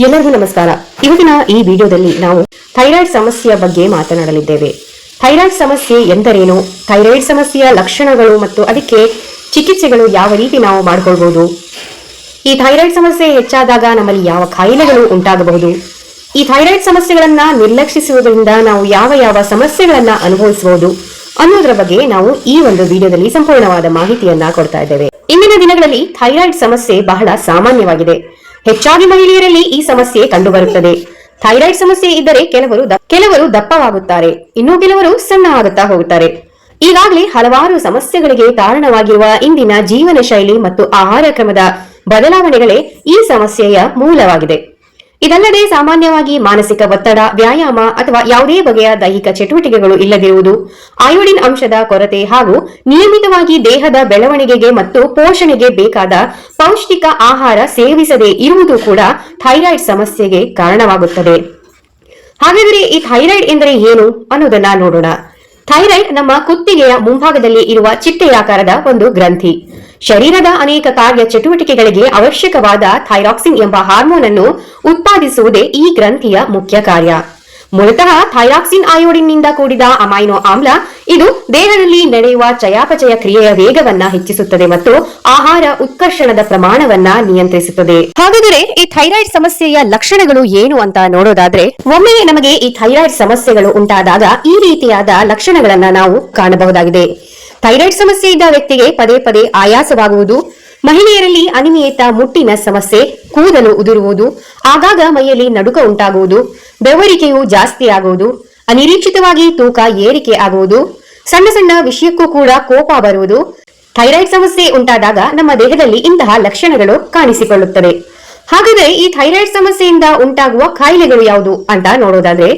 ಎಲ್ಲರಿಗೂ ನಮಸ್ಕಾರ. ಇವತ್ತಿನ ಈ ವಿಡಿಯೋದಲ್ಲಿ ನಾವು ಥೈರಾಯ್ಡ್ ಸಮಸ್ಯೆಯ ಬಗ್ಗೆ ಮಾತನಾಡಲಿದ್ದೇವೆ. ಥೈರಾಯ್ಡ್ ಸಮಸ್ಯೆ ಎಂದರೇನು, ಥೈರಾಯ್ಡ್ ಸಮಸ್ಯೆಯ ಲಕ್ಷಣಗಳು ಮತ್ತು ಅದಕ್ಕೆ ಚಿಕಿತ್ಸೆಗಳು ಯಾವ ರೀತಿ ನಾವು ಮಾಡಿಕೊಳ್ಬಹುದು, ಈ ಥೈರಾಯ್ಡ್ ಸಮಸ್ಯೆ ಹೆಚ್ಚಾದಾಗ ನಮ್ಮಲ್ಲಿ ಯಾವ ಕಾಯಿಲೆಗಳು ಉಂಟಾಗಬಹುದು, ಈ ಥೈರಾಯ್ಡ್ ಸಮಸ್ಯೆಗಳನ್ನ ನಿರ್ಲಕ್ಷಿಸುವುದರಿಂದ ನಾವು ಯಾವ ಯಾವ ಸಮಸ್ಯೆಗಳನ್ನ ಅನುಭವಿಸಬಹುದು ಅನ್ನೋದರ ಬಗ್ಗೆ ನಾವು ಈ ಒಂದು ವಿಡಿಯೋದಲ್ಲಿ ಸಂಪೂರ್ಣವಾದ ಮಾಹಿತಿಯನ್ನ ಕೊಡ್ತಾ ಇದ್ದೇವೆ. ಇಂದಿನ ದಿನಗಳಲ್ಲಿ ಥೈರಾಯ್ಡ್ ಸಮಸ್ಯೆ ಬಹಳ ಸಾಮಾನ್ಯವಾಗಿದೆ. ಹೆಚ್ಚಾಗಿ ಮಹಿಳೆಯರಲ್ಲಿ ಈ ಸಮಸ್ಯೆ ಕಂಡುಬರುತ್ತದೆ. ಥೈರಾಯ್ಡ್ ಸಮಸ್ಯೆ ಇದ್ದರೆ ಕೆಲವರು ದಪ್ಪವಾಗುತ್ತಾರೆ, ಇನ್ನು ಕೆಲವರು ಸಣ್ಣ ಆಗುತ್ತಾ ಹೋಗುತ್ತಾರೆ. ಈಗಾಗಲೇ ಹಲವಾರು ಸಮಸ್ಯೆಗಳಿಗೆ ಕಾರಣವಾಗಿರುವ ಇಂದಿನ ಜೀವನ ಶೈಲಿ ಮತ್ತು ಆಹಾರ ಕ್ರಮದ ಬದಲಾವಣೆಗಳೇ ಈ ಸಮಸ್ಯೆಯ ಮೂಲವಾಗಿದೆ. ಇದಲ್ಲದೆ ಸಾಮಾನ್ಯವಾಗಿ ಮಾನಸಿಕ ಒತ್ತಡ, ವ್ಯಾಯಾಮ ಅಥವಾ ಯಾವುದೇ ಬಗೆಯ ದೈಹಿಕ ಚಟುವಟಿಕೆಗಳು ಇಲ್ಲದಿರುವುದು, ಅಯೋಡಿನ್ ಅಂಶದ ಕೊರತೆ ಹಾಗೂ ನಿಯಮಿತವಾಗಿ ದೇಹದ ಬೆಳವಣಿಗೆಗೆ ಮತ್ತು ಪೋಷಣೆಗೆ ಬೇಕಾದ ಪೌಷ್ಟಿಕ ಆಹಾರ ಸೇವಿಸದೇ ಇರುವುದು ಕೂಡ ಥೈರಾಯ್ಡ್ ಸಮಸ್ಯೆಗೆ ಕಾರಣವಾಗುತ್ತದೆ. ಹಾಗಾದರೆ ಈ ಥೈರಾಯ್ಡ್ ಎಂದರೆ ಏನು ಅನ್ನೋದನ್ನ ನೋಡೋಣ. ಥೈರಾಯ್ಡ್ ನಮ್ಮ ಕುತ್ತಿಗೆಯ ಮುಂಭಾಗದಲ್ಲಿ ಇರುವ ಚಿಟ್ಟೆಯಾಕಾರದ ಒಂದು ಗ್ರಂಥಿ. ಶರೀರದ ಅನೇಕ ಕಾರ್ಯ ಚಟುವಟಿಕೆಗಳಿಗೆ ಅವಶ್ಯಕವಾದ ಥೈರಾಕ್ಸಿನ್ ಎಂಬ ಹಾರ್ಮೋನ್ ಅನ್ನು ಉತ್ಪಾದಿಸುವುದೇ ಈ ಗ್ರಂಥಿಯ ಮುಖ್ಯ ಕಾರ್ಯ. ಮೂಲತಃ ಥೈರಾಕ್ಸಿನ್ ಅಯೋಡಿನ್ ನಿಂದ ಕೂಡಿದ ಅಮೈನೋ ಆಮ್ಲ. ಇದು ದೇಹದಲ್ಲಿ ನಡೆಯುವ ಚಯಾಪಚಯ ಕ್ರಿಯೆಯ ವೇಗವನ್ನ ಹೆಚ್ಚಿಸುತ್ತದೆ ಮತ್ತು ಆಹಾರ ಉತ್ಕರ್ಷಣದ ಪ್ರಮಾಣವನ್ನ ನಿಯಂತ್ರಿಸುತ್ತದೆ. ಹಾಗಾದರೆ ಈ ಥೈರಾಯ್ಡ್ ಸಮಸ್ಯೆಯ ಲಕ್ಷಣಗಳು ಏನು ಅಂತ ನೋಡೋದಾದ್ರೆ, ಒಮ್ಮೆ ನಮಗೆ ಈ ಥೈರಾಯ್ಡ್ ಸಮಸ್ಯೆಗಳು ಉಂಟಾದಾಗ ಈ ರೀತಿಯಾದ ಲಕ್ಷಣಗಳನ್ನ ನಾವು ಕಾಣಬಹುದಾಗಿದೆ. ಥೈರಾಯ್ಡ್ ಸಮಸ್ಯೆ ಇದ್ದ ವ್ಯಕ್ತಿಗೆ ಪದೇ ಪದೇ ಆಯಾಸವಾಗುವುದು, ಮಹಿಳೆಯರಲ್ಲಿ ಅನಿಯಮಿತ ಮುಟ್ಟಿನ ಸಮಸ್ಯೆ, ಕೂದಲು ಉದುರುವುದು, ಆಗಾಗ ಮೈಯಲ್ಲಿ ನಡುಕ ಉಂಟಾಗುವುದು, ಬೆವರಿಕೆಯು ಜಾಸ್ತಿ ಆಗುವುದು, ಅನಿರೀಕ್ಷಿತವಾಗಿ ತೂಕ ಏರಿಕೆ ಆಗುವುದು, ಸಣ್ಣ ಸಣ್ಣ ವಿಷಯಕ್ಕೂ ಕೂಡ ಕೋಪ ಬರುವುದು. ಥೈರಾಯ್ಡ್ ಸಮಸ್ಯೆ ಉಂಟಾದಾಗ ನಮ್ಮ ದೇಹದಲ್ಲಿ ಇಂತಹ ಲಕ್ಷಣಗಳು ಕಾಣಿಸಿಕೊಳ್ಳುತ್ತವೆ. ಹಾಗಾದರೆ ಈ ಥೈರಾಯ್ಡ್ ಸಮಸ್ಯೆಯಿಂದ ಉಂಟಾಗುವ ಕಾಯಿಲೆಗಳು ಯಾವುದು ಅಂತ ನೋಡೋದಾದ್ರೆ,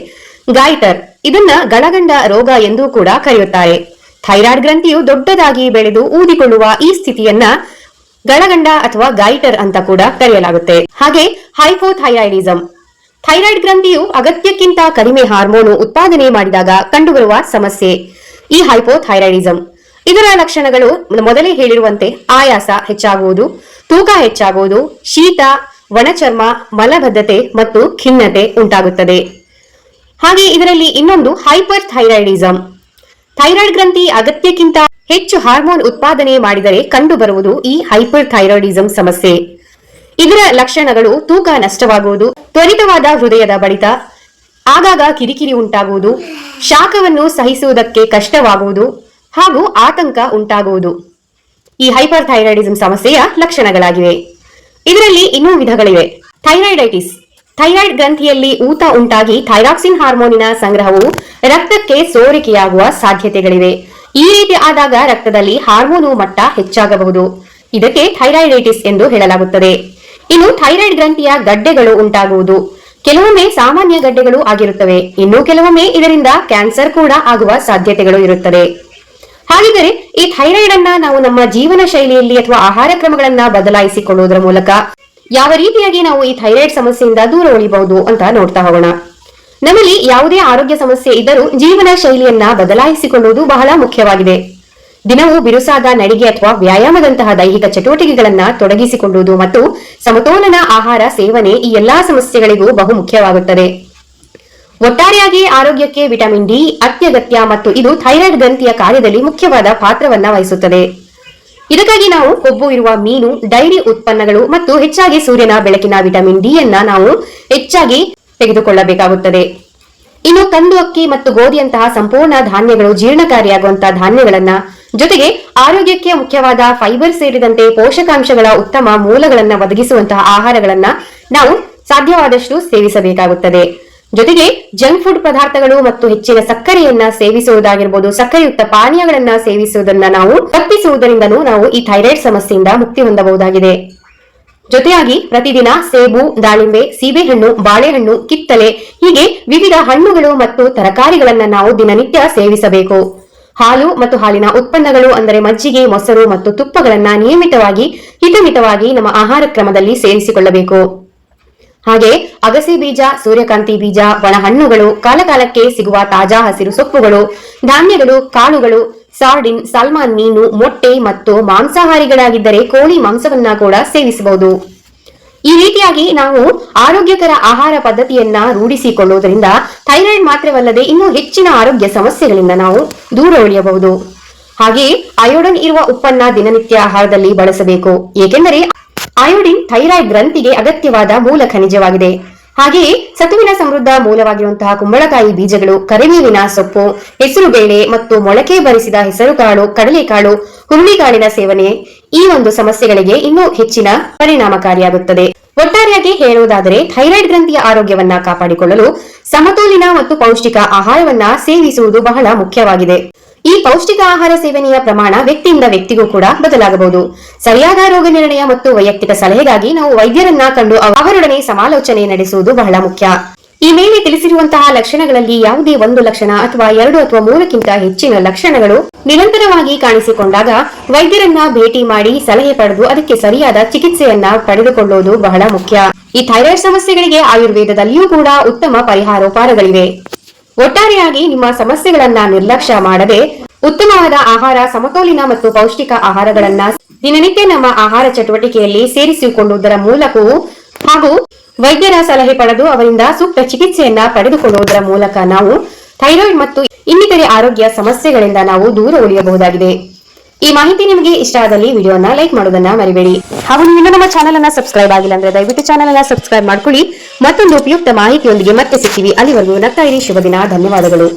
ಗಾಯ್ಟರ್, ಇದನ್ನ ಗಳಗಂಡ ರೋಗ ಎಂದು ಕೂಡ ಕರೆಯುತ್ತಾರೆ. ಥೈರಾಯ್ಡ್ ಗ್ರಂಥಿಯು ದೊಡ್ಡದಾಗಿ ಬೆಳೆದು ಊದಿಕೊಳ್ಳುವ ಈ ಸ್ಥಿತಿಯನ್ನ ಗಳಗಂಡ ಅಥವಾ ಗಾಯ್ಟರ್ ಅಂತ ಕೂಡ ಕರೆಯಲಾಗುತ್ತೆ. ಹಾಗೆ ಹೈಪೋಥೈರಾಯ್ಡಿಸಂ, ಥೈರಾಯ್ಡ್ ಗ್ರಂಥಿಯು ಅಗತ್ಯಕ್ಕಿಂತ ಕಡಿಮೆ ಹಾರ್ಮೋನು ಉತ್ಪಾದನೆ ಮಾಡಿದಾಗ ಕಂಡುಬರುವ ಸಮಸ್ಯೆ ಈ ಹೈಪೋಥೈರಾಯ್ಡಿಸಂ. ಇದರ ಲಕ್ಷಣಗಳು ಮೊದಲೇ ಹೇಳಿರುವಂತೆ ಆಯಾಸ ಹೆಚ್ಚಾಗುವುದು, ತೂಕ ಹೆಚ್ಚಾಗುವುದು, ಶೀತ, ಒಣಚರ್ಮ, ಮಲಬದ್ಧತೆ ಮತ್ತು ಖಿನ್ನತೆ ಉಂಟಾಗುತ್ತದೆ. ಹಾಗೆ ಇದರಲ್ಲಿ ಇನ್ನೊಂದು ಹೈಪರ್ ಥೈರಾಯ್ಡಿಸಂ. ಥೈರಾಯ್ಡ್ ಗ್ರಂಥಿ ಅಗತ್ಯಕ್ಕಿಂತ ಹೆಚ್ಚು ಹಾರ್ಮೋನ್ ಉತ್ಪಾದನೆ ಮಾಡಿದರೆ ಕಂಡುಬರುವುದು ಈ ಹೈಪರ್ ಥೈರಾಯ್ಡಿಸಂ ಸಮಸ್ಯೆ. ಇದರ ಲಕ್ಷಣಗಳು ತೂಕ ನಷ್ಟವಾಗುವುದು, ತ್ವರಿತವಾದ ಹೃದಯದ ಬಡಿತ, ಆಗಾಗ ಕಿರಿಕಿರಿ ಉಂಟಾಗುವುದು, ಶಾಖವನ್ನು ಸಹಿಸುವುದಕ್ಕೆ ಕಷ್ಟವಾಗುವುದು ಹಾಗೂ ಆತಂಕ ಉಂಟಾಗುವುದು ಈ ಹೈಪರ್ ಥೈರಾಯ್ಡಿಸಂ ಸಮಸ್ಯೆಯ ಲಕ್ಷಣಗಳಾಗಿವೆ. ಇದರಲ್ಲಿ ಇನ್ನೂ ವಿಧಗಳಿವೆ. ಥೈರಾಯ್ಡೈಟಿಸ್, ಥೈರಾಯ್ಡ್ ಗ್ರಂಥಿಯಲ್ಲಿ ಊತ ಉಂಟಾಗಿ ಥೈರಾಕ್ಸಿನ್ ಹಾರ್ಮೋನಿನ ಸಂಗ್ರಹವು ರಕ್ತಕ್ಕೆ ಸೋರಿಕೆಯಾಗುವ ಸಾಧ್ಯತೆಗಳಿವೆ. ಈ ರೀತಿ ಆದಾಗ ರಕ್ತದಲ್ಲಿ ಹಾರ್ಮೋನು ಮಟ್ಟ ಹೆಚ್ಚಾಗಬಹುದು. ಇದಕ್ಕೆ ಥೈರಾಯ್ಡೈಟಿಸ್ ಎಂದು ಹೇಳಲಾಗುತ್ತದೆ. ಇನ್ನು ಥೈರಾಯ್ಡ್ ಗ್ರಂಥಿಯ ಗಡ್ಡೆಗಳು ಉಂಟಾಗುವುದು. ಕೆಲವೊಮ್ಮೆ ಸಾಮಾನ್ಯ ಗಡ್ಡೆಗಳು ಆಗಿರುತ್ತವೆ, ಇನ್ನು ಕೆಲವೊಮ್ಮೆ ಇದರಿಂದ ಕ್ಯಾನ್ಸರ್ ಕೂಡ ಆಗುವ ಸಾಧ್ಯತೆಗಳು ಇರುತ್ತದೆ. ಹಾಗಿದ್ದರೆ ಈ ಥೈರಾಯ್ಡ್ ಅನ್ನ ನಾವು ನಮ್ಮ ಜೀವನ ಶೈಲಿಯಲ್ಲಿ ಅಥವಾ ಆಹಾರ ಕ್ರಮಗಳನ್ನ ಬದಲಾಯಿಸಿಕೊಳ್ಳುವುದರ ಮೂಲಕ ಯಾವ ರೀತಿಯಾಗಿ ನಾವು ಈ ಥೈರಾಯ್ಡ್ ಸಮಸ್ಯೆಯಿಂದ ದೂರ ಉಳಿಬಹುದು ಅಂತ ನೋಡ್ತಾ ಹೋಗೋಣ. ನಮ್ಮಲ್ಲಿ ಯಾವುದೇ ಆರೋಗ್ಯ ಸಮಸ್ಯೆ ಇದ್ದರೂ ಜೀವನ ಶೈಲಿಯನ್ನ ಬದಲಾಯಿಸಿಕೊಳ್ಳುವುದು ಬಹಳ ಮುಖ್ಯವಾಗಿದೆ. ದಿನವೂ ಬಿರುಸಾದ ನಡಿಗೆ ಅಥವಾ ವ್ಯಾಯಾಮದಂತಹ ದೈಹಿಕ ಚಟುವಟಿಕೆಗಳನ್ನ ತೊಡಗಿಸಿಕೊಳ್ಳುವುದು ಮತ್ತು ಸಮತೋಲನ ಆಹಾರ ಸೇವನೆ ಈ ಎಲ್ಲಾ ಸಮಸ್ಯೆಗಳಿಗೂ ಬಹು ಮುಖ್ಯವಾಗುತ್ತದೆ. ಒಟ್ಟಾರೆಯಾಗಿ ಆರೋಗ್ಯಕ್ಕೆ ವಿಟಮಿನ್ ಡಿ ಅತ್ಯಗತ್ಯ ಮತ್ತು ಇದು ಥೈರಾಯ್ಡ್ ಗ್ರಂಥಿಯ ಕಾರ್ಯದಲ್ಲಿ ಮುಖ್ಯವಾದ ಪಾತ್ರವನ್ನ ವಹಿಸುತ್ತದೆ. ಇದಕ್ಕಾಗಿ ನಾವು ಕೊಬ್ಬು ಇರುವ ಮೀನು, ಡೈರಿ ಉತ್ಪನ್ನಗಳು ಮತ್ತು ಹೆಚ್ಚಾಗಿ ಸೂರ್ಯನ ಬೆಳಕಿನ ವಿಟಮಿನ್ ಡಿ ಯನ್ನ ನಾವು ಹೆಚ್ಚಾಗಿ ತೆಗೆದುಕೊಳ್ಳಬೇಕಾಗುತ್ತದೆ. ಇನ್ನು ಕಂದು ಅಕ್ಕಿ ಮತ್ತು ಗೋಧಿಯಂತಹ ಸಂಪೂರ್ಣ ಧಾನ್ಯಗಳು ಜೀರ್ಣಕಾರಿಯಾಗುವಂತಹ ಧಾನ್ಯಗಳನ್ನ, ಜೊತೆಗೆ ಆರೋಗ್ಯಕ್ಕೆ ಮುಖ್ಯವಾದ ಫೈಬರ್ ಸೇರಿದಂತೆ ಪೋಷಕಾಂಶಗಳ ಉತ್ತಮ ಮೂಲಗಳನ್ನ ಒದಗಿಸುವಂತಹ ಆಹಾರಗಳನ್ನ ನಾವು ಸಾಧ್ಯವಾದಷ್ಟು ಸೇವಿಸಬೇಕಾಗುತ್ತದೆ. ಜೊತೆಗೆ ಜಂಕ್ ಫುಡ್ ಪದಾರ್ಥಗಳು ಮತ್ತು ಹೆಚ್ಚಿನ ಸಕ್ಕರೆಯನ್ನ ಸೇವಿಸುವುದಾಗಿರ್ಬೋದು, ಸಕ್ಕರೆಯುಕ್ತ ಪಾನೀಯಗಳನ್ನ ಸೇವಿಸುವುದನ್ನ ನಾವು ತಪ್ಪಿಸುವುದರಿಂದನೂ ನಾವು ಈ ಥೈರಾಯ್ಡ್ ಸಮಸ್ಯೆಯಿಂದ ಮುಕ್ತಿ ಹೊಂದಬಹುದಾಗಿದೆ. ಜೊತೆಯಾಗಿ ಪ್ರತಿದಿನ ಸೇಬು, ದಾಳಿಂಬೆ, ಸೀಬೆಹಣ್ಣು, ಬಾಳೆಹಣ್ಣು, ಕಿತ್ತಳೆ ಹೀಗೆ ವಿವಿಧ ಹಣ್ಣುಗಳು ಮತ್ತು ತರಕಾರಿಗಳನ್ನ ನಾವು ದಿನನಿತ್ಯ ಸೇವಿಸಬೇಕು. ಹಾಲು ಮತ್ತು ಹಾಲಿನ ಉತ್ಪನ್ನಗಳು ಅಂದರೆ ಮಜ್ಜಿಗೆ, ಮೊಸರು ಮತ್ತು ತುಪ್ಪಗಳನ್ನ ನಿಯಮಿತವಾಗಿ ಹಿತಮಿತವಾಗಿ ನಮ್ಮ ಆಹಾರ ಕ್ರಮದಲ್ಲಿ ಸೇರಿಸಿಕೊಳ್ಳಬೇಕು. ಹಾಗೆ ಅಗಸೆ ಬೀಜ, ಸೂರ್ಯಕಾಂತಿ ಬೀಜ, ಒಣ ಹಣ್ಣುಗಳು, ಕಾಲಕಾಲಕ್ಕೆ ಸಿಗುವ ತಾಜಾ ಹಸಿರು ಸೊಪ್ಪುಗಳು, ಧಾನ್ಯಗಳು, ಕಾಳುಗಳು, ಸಾರ್ಡಿನ್, ಸಾಲ್ಮಾನ್ ಮೀನು, ಮೊಟ್ಟೆ ಮತ್ತು ಮಾಂಸಾಹಾರಿಗಳಾಗಿದ್ದರೆ ಕೋಳಿ ಮಾಂಸವನ್ನ ಕೂಡ ಸೇವಿಸಬಹುದು. ಈ ರೀತಿಯಾಗಿ ನಾವು ಆರೋಗ್ಯಕರ ಆಹಾರ ಪದ್ಧತಿಯನ್ನ ರೂಢಿಸಿಕೊಳ್ಳುವುದರಿಂದ ಥೈರಾಯ್ಡ್ ಮಾತ್ರವಲ್ಲದೆ ಇನ್ನೂ ಹೆಚ್ಚಿನ ಆರೋಗ್ಯ ಸಮಸ್ಯೆಗಳಿಂದ ನಾವು ದೂರ ಉಳಿಯಬಹುದು. ಹಾಗೆಯೇ ಅಯೋಡಿನ್ ಇರುವ ಉಪ್ಪನ್ನ ದಿನನಿತ್ಯ ಆಹಾರದಲ್ಲಿ ಬಳಸಬೇಕು. ಏಕೆಂದರೆ ಅಯೋಡಿನ್ ಥೈರಾಯ್ಡ್ ಗ್ರಂಥಿಗೆ ಅಗತ್ಯವಾದ ಮೂಲ ಖನಿಜವಾಗಿದೆ. ಹಾಗೆಯೇ ಸತುವಿನ ಸಮೃದ್ಧ ಮೂಲವಾಗಿರುವಂತಹ ಕುಂಬಳಕಾಯಿ ಬೀಜಗಳು, ಕರಿಬೇವಿನ ಸೊಪ್ಪು, ಹೆಸರು ಬೇಳೆ ಮತ್ತು ಮೊಳಕೆ ಬರಿಸಿದ ಹೆಸರುಕಾಳು, ಕಡಲೆಕಾಳು, ಹುರುಳಿಕಾಳಿನ ಸೇವನೆ ಈ ಒಂದು ಸಮಸ್ಯೆಗಳಿಗೆ ಇನ್ನೂ ಹೆಚ್ಚಿನ ಪರಿಣಾಮಕಾರಿಯಾಗುತ್ತದೆ. ಒಟ್ಟಾರೆಯಾಗಿ ಹೇಳುವುದಾದರೆ ಥೈರಾಯ್ಡ್ ಗ್ರಂಥಿಯ ಆರೋಗ್ಯವನ್ನ ಕಾಪಾಡಿಕೊಳ್ಳಲು ಸಮತೋಲಿತ ಮತ್ತು ಪೌಷ್ಟಿಕ ಆಹಾರವನ್ನ ಸೇವಿಸುವುದು ಬಹಳ ಮುಖ್ಯವಾಗಿದೆ. ಈ ಪೌಷ್ಟಿಕ ಆಹಾರ ಸೇವನೆಯ ಪ್ರಮಾಣ ವ್ಯಕ್ತಿಯಿಂದ ವ್ಯಕ್ತಿಗೂ ಕೂಡ ಬದಲಾಗಬಹುದು. ಸರಿಯಾದ ರೋಗ ನಿರ್ಣಯ ಮತ್ತು ವೈಯಕ್ತಿಕ ಸಲಹೆಗಾಗಿ ನಾವು ವೈದ್ಯರನ್ನ ಕಂಡು ಅವರೊಡನೆ ಸಮಾಲೋಚನೆ ನಡೆಸುವುದು ಬಹಳ ಮುಖ್ಯ. ಈ ಮೇಲೆ ತಿಳಿಸಿರುವಂತಹ ಲಕ್ಷಣಗಳಲ್ಲಿ ಯಾವುದೇ ಒಂದು ಲಕ್ಷಣ ಅಥವಾ 2 ಅಥವಾ 3ಕ್ಕಿಂತ ಹೆಚ್ಚಿನ ಲಕ್ಷಣಗಳು ನಿರಂತರವಾಗಿ ಕಾಣಿಸಿಕೊಂಡಾಗ ವೈದ್ಯರನ್ನ ಭೇಟಿ ಮಾಡಿ ಸಲಹೆ ಪಡೆದು ಅದಕ್ಕೆ ಸರಿಯಾದ ಚಿಕಿತ್ಸೆಯನ್ನ ಪಡೆದುಕೊಳ್ಳುವುದು ಬಹಳ ಮುಖ್ಯ. ಈ ಥೈರಾಯ್ಡ್ ಸಮಸ್ಯೆಗಳಿಗೆ ಆಯುರ್ವೇದದಲ್ಲಿಯೂ ಕೂಡ ಉತ್ತಮ ಪರಿಹಾರೋಪಾರಗಳಿವೆ. ಒಟ್ಟಾರೆಯಾಗಿ ನಿಮ್ಮ ಸಮಸ್ಯೆಗಳನ್ನ ನಿರ್ಲಕ್ಷ್ಯ ಮಾಡದೆ ಉತ್ತಮವಾದ ಆಹಾರ, ಸಮತೋಲಿತ ಮತ್ತು ಪೌಷ್ಟಿಕ ಆಹಾರಗಳನ್ನ ದಿನನಿತ್ಯ ನಮ್ಮ ಆಹಾರ ಚಟುವಟಿಕೆಯಲ್ಲಿ ಸೇರಿಸಿಕೊಳ್ಳುವುದರ ಮೂಲಕವೂ ಹಾಗೂ ವೈದ್ಯರ ಸಲಹೆ ಪಡೆದು ಅವರಿಂದ ಸೂಕ್ತ ಚಿಕಿತ್ಸೆಯನ್ನ ಪಡೆದುಕೊಳ್ಳುವುದರ ಮೂಲಕ ನಾವು ಥೈರಾಯ್ಡ್ ಮತ್ತು ಇನ್ನಿತರೆ ಆರೋಗ್ಯ ಸಮಸ್ಯೆಗಳಿಂದ ನಾವು ದೂರ ಉಳಿಯಬಹುದಾಗಿದೆ. ಈ ಮಾಹಿತಿ ನಿಮಗೆ ಇಷ್ಟ ಆದಲ್ಲಿ ವಿಡಿಯೋನ ಲೈಕ್ ಮಾಡೋದನ್ನ ಮರಿಬೇಡಿ. ಹಾಗೂ ನೀವು ನಮ್ಮ ಚಾನೆಲ್ ಅನ್ನ ಸಬ್ಸ್ಕ್ರೈಬ್ ಆಗಿಲ್ಲ ಅಂದ್ರೆ ದಯವಿಟ್ಟು ಚಾನೆಲ್ ಅನ್ನ ಸಬ್ಸ್ಕ್ರೈಬ್ ಮಾಡ್ಕೊಳ್ಳಿ. ಮತ್ತೊಂದು ಉಪಯುಕ್ತ ಮಾಹಿತಿಯೊಂದಿಗೆ ಮತ್ತೆ ಸಿಗ್ತೀವಿ. ಅಲ್ಲಿವರೆಗೂ ನಗ್ತಾ ಇರಿ. ಶುಭ ದಿನ. ಧನ್ಯವಾದಗಳು.